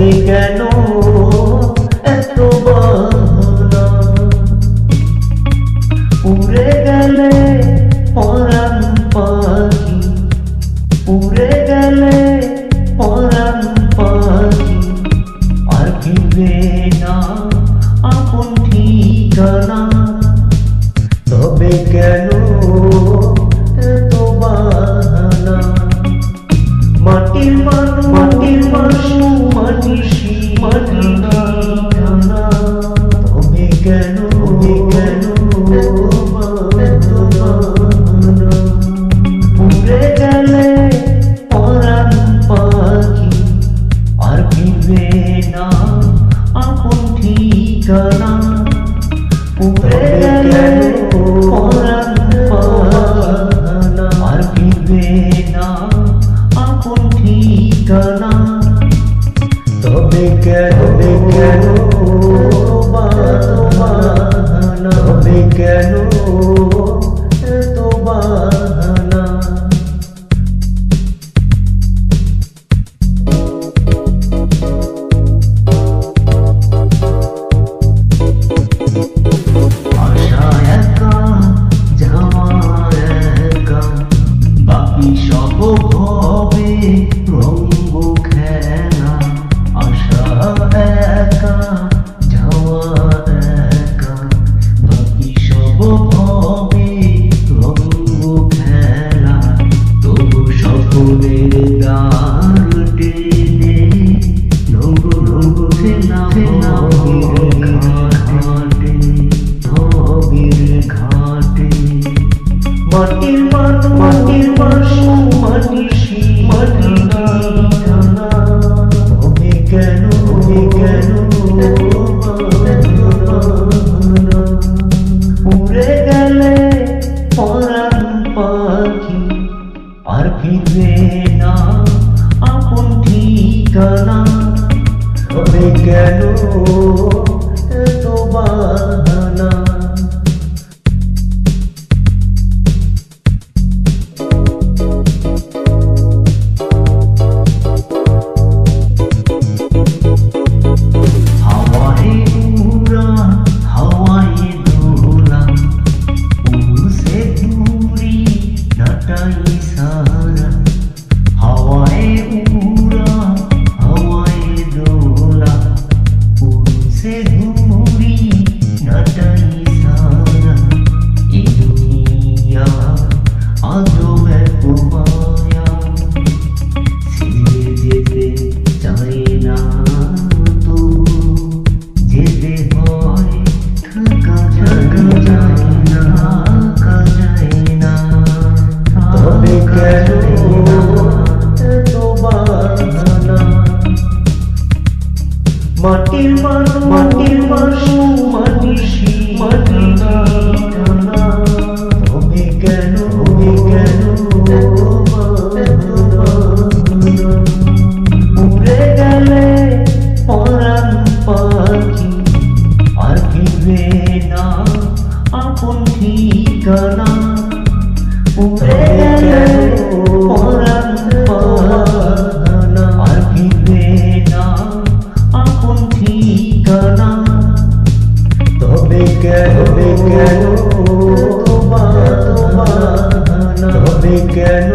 তবে কেন এত বাহানা? উড়ে গেলে পরাণ পাখি, উড়ে গেলে পরাণ পাখি, আর ফিরবে না আপন ঠিকানা। তবে কেন এত বাহানা? মাটির মানুষ, মাটির মানুষ, মাটির ঠিকানা। তবে কেন এত বাহানা? উড়ে গেলে পরাণ পাখি, আর ফিরবে না আপন ঠিকানা। উড়ে গেলে পরাণ পাখি, আর ফিরবে না আপন ঠিকানা। তবে কেন বাহানা? তবে কেন এত বাহানা? আশা একা, যাওয়া একা, বাকি সব হবে রঙ্গ খেলা। আশা একা, যাওয়া একা, বাকি সব হবে রঙ্গ খেলা। তবু সকলের দ্বার টেনে রঙ্গ ফেনা ঘাটে, ভবের ঘাটে। মাটির মানুষ, মাটির মানুষ, মাটির ঠিকানা। তবে কেন উড়ে গেলে পরাণ পাখি, আর ফিরবে না আপন ঠিকানা। তবে কেন এত বাহানা? মাটির মানুষ, মাটির মানুষ, মাটির ঠিকানা। তবে কেন এত বাহানা? উড়ে গেলে পরাণ পাখি, আর ফিরবে না আপন ঠিকানা। উড়ে গেলে পরাণ পাখি, আর ফিরবে না আপন ঠিকানা। তবে কেন বাহানা? তবে কেন